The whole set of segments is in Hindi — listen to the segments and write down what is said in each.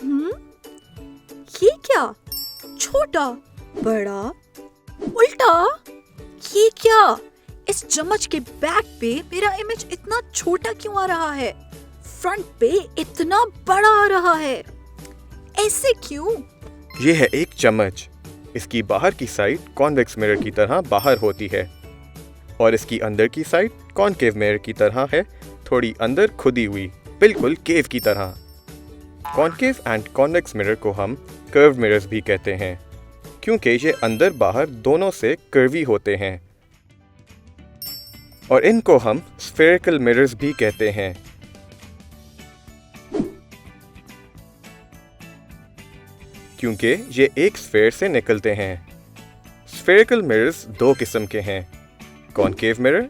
हम्म, ये क्या? छोटा, बड़ा, उल्टा? ये क्या? इस चम्मच के बैक पे मेरा इमेज इतना छोटा क्यों आ रहा है? फ्रंट पे इतना बड़ा आ रहा है, ऐसे क्यों? ये है एक चम्मच। इसकी बाहर की साइड कॉन्वेक्स मिरर की तरह बाहर होती है और इसकी अंदर की साइड कॉनकेव मिरर की तरह है, थोड़ी अंदर खुदी हुई, बिल्कुल केव की तरह। कॉनकेव एंड कॉन्वेक्स मिरर को हम कर्व मिरर्स भी कहते हैं क्योंकि ये अंदर बाहर दोनों से कर्वी होते हैं, और इनको हम स्फेरिकल मिरर्स भी कहते हैं क्योंकि ये एक स्फेयर से निकलते हैं। स्फेरिकल मिरर्स दो किस्म के हैं, concave mirror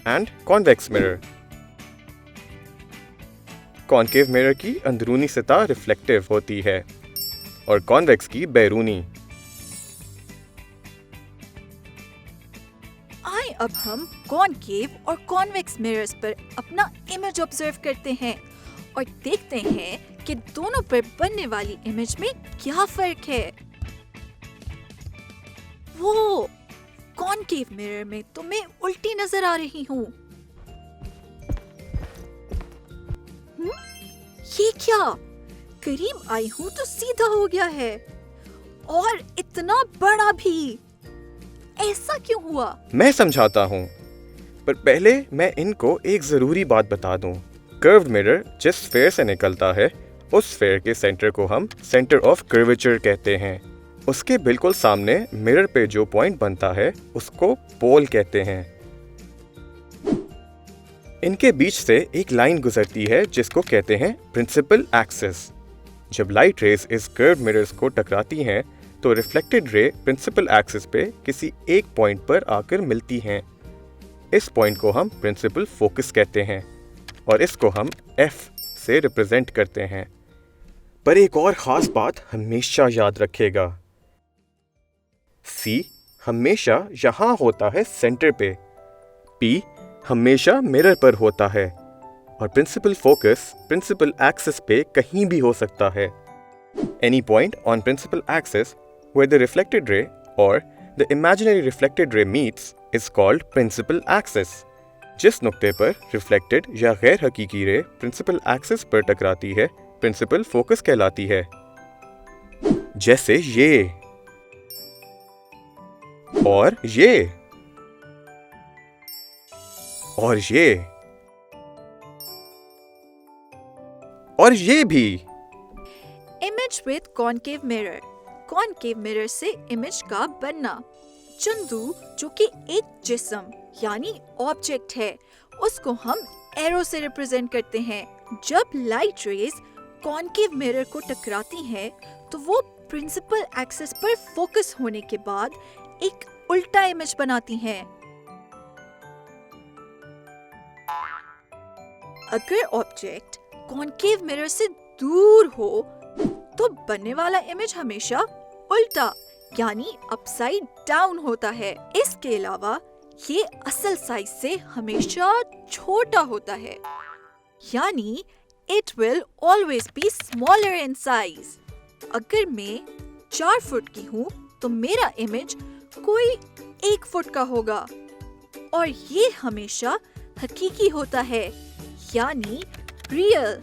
and convex mirror. Concave mirror की अंदरूनी सतह रिफ्लेक्टिव होती है और कॉन्वेक्स की बैरूनी। आइए अब हम कॉनकेव और कॉन्वेक्स मिरर्स पर अपना इमेज ऑब्जर्व करते हैं और देखते हैं कि दोनों पर बनने वाली इमेज में क्या फर्क है। वो कॉनकेव मिरर में तो मैं उल्टी नजर आ रही हूँ। ये क्या? करीब आई हूँ तो सीधा हो गया है, और इतना बड़ा भी। ऐसा क्यों हुआ? मैं समझाता हूँ, पर पहले मैं इनको एक जरूरी बात बता दूं। कर्व्ड मिरर जिस स्फेयर से निकलता है, उस स्फेयर के सेंटर को हम सेंटर ऑफ कर्वेचर कहते हैं। उसके बिल्कुल सामने मिरर पे जो पॉइंट बनता है उसको पोल कहते हैं। इनके बीच से एक लाइन गुजरती है जिसको कहते हैं प्रिंसिपल एक्सिस। जब लाइट रेज इस कर्व्ड मिरर्स को टकराती हैं तो रिफ्लेक्टेड रे प्रिंसिपल एक्सिस पे किसी एक पॉइंट पर आकर मिलती हैं। इस पॉइंट को हम प्रिंसिपल फोकस कहते हैं और इसको हम F से रिप्रेजेंट करते हैं। पर एक और खास बात हमेशा याद रखेगा, C हमेशा यहाँ होता है सेंटर पे, P हमेशा मिरर पर होता है और प्रिंसिपल फोकस प्रिंसिपल एक्सिस पे कहीं भी हो सकता है। Any point on principal axis where the reflected ray or the imaginary reflected ray meets is called principal axis। जिस नुक्ते पर रिफ्लेक्टेड या गैर हकीकी रे प्रिंसिपल एक्सिस पर टकराती है, प्रिंसिपल फोकस कहलाती है। जैसे ये और ये और ये और ये भी। Image with concave mirror. Concave mirror से इमेज का बनना। चंदू जो कि एक जिस्म यानी ऑब्जेक्ट है, उसको हम एरो से रिप्रेजेंट करते हैं। जब लाइट रेज कॉनकेव मिरर को टकराती हैं, तो वो प्रिंसिपल एक्सिस पर फोकस होने के बाद एक उल्टा इमेज बनाती हैं। अगर ऑब्जेक्ट कॉनकेव मिरर से दूर हो तो बनने वाला इमेज हमेशा उल्टा यानी अपसाइड डाउन होता है। इसके अलावा ये असल साइज से हमेशा छोटा होता है, यानी it will always be smaller in size। अगर मैं 4 फुट की हूँ तो मेरा इमेज कोई 1 फुट का होगा, और ये हमेशा हकीकी होता है यानी रियल।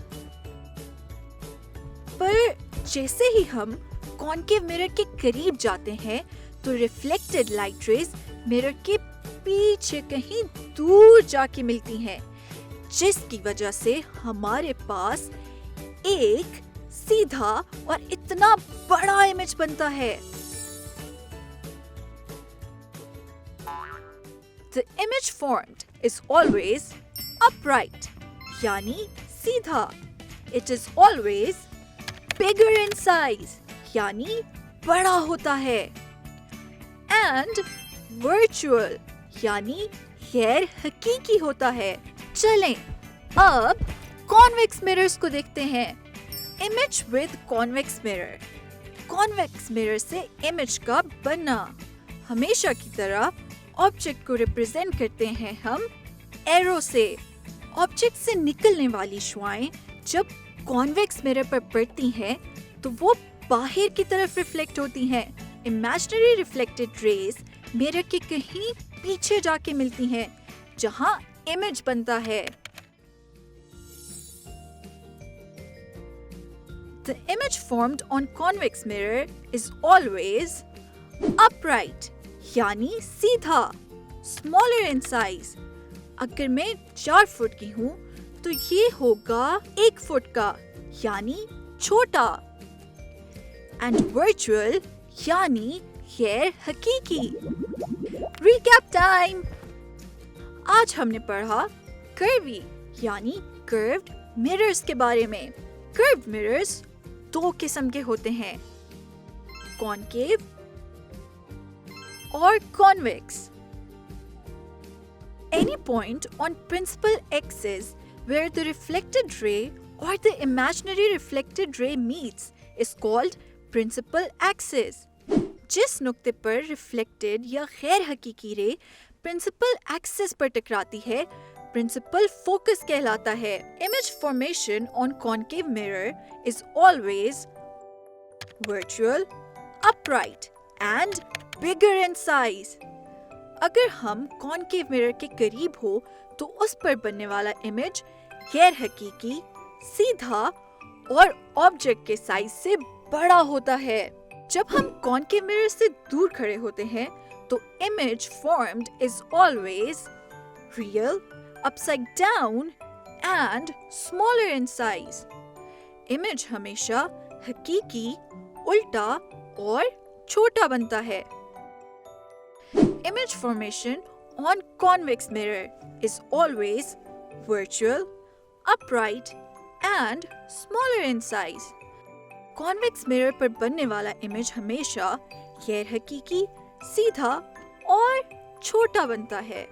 पर जैसे ही हम कॉनकेव मिरर के करीब जाते हैं तो रिफ्लेक्टेड लाइट रेज मिरर के पीछे कहीं दूर जाके मिलती हैं, जिसकी वजह से हमारे पास एक सीधा और इतना बड़ा इमेज बनता है। The image formed is always upright, यानी सीधा। It is always bigger in size, यानी बड़ा होता है। And virtual, यानी गैर हकीकी होता है। चलें अब कॉन्वेक्स मिरर्स को देखते हैं। Image with convex mirror. Convex mirror से इमेज का बनना। हमेशा की तरह ऑब्जेक्ट को रिप्रेजेंट करते हैं हम एरो से। ऑब्जेक्ट से निकलने वाली शुआएं जब कॉन्वेक्स मिरर पर पड़ती हैं तो वो बाहर की तरफ रिफ्लेक्ट होती हैं। इमेजिनरी रिफ्लेक्टेड रेज मिरर के कहीं पीछे जाके मिलती हैं जहां इमेज बनता है। The image formed on convex mirror is always upright, यानी सीधा, smaller in size। अगर मैं 4 फुट की हूँ तो ये होगा 1 फुट का, यानी छोटा। And virtual, यानी गैर हकीकी। Recap time। आज हमने पढ़ा कर्वी यानी कर्व्ड मिरर्स के बारे में। कर्व्ड मिरर्स 2 किस्म के होते हैं, कॉनकेव और convex. Any point on principal axis where the reflected ray or the imaginary reflected ray meets is called principal axis। जिस नुक्ते पर रिफ्लेक्टेड या गैर हकीकी रे प्रिंसिपल एक्सिस पर टकराती है, प्रिंसिपल फोकस कहलाता है। Image formation on concave mirror is always virtual, upright and bigger in size. अगर हम कॉनकेव मिरर के करीब हो तो उस पर बनने वाला इमेज गैर हकीकी, सीधा और ऑब्जेक्ट के साइज से बड़ा होता है। जब हम कॉनकेव मिरर से दूर खड़े होते हैं तो image formed is always real, upside down and smaller in size. Image हमेशा हकीकी, उल्टा और छोटा बनता है। Image formation on convex mirror is always virtual, upright and smaller in size। Convex mirror पर बनने वाला इमेज हमेशा गैर हकीकी, सीधा और छोटा बनता है।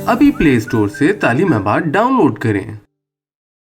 अभी प्ले स्टोर से तालीम आबाद डाउनलोड करें।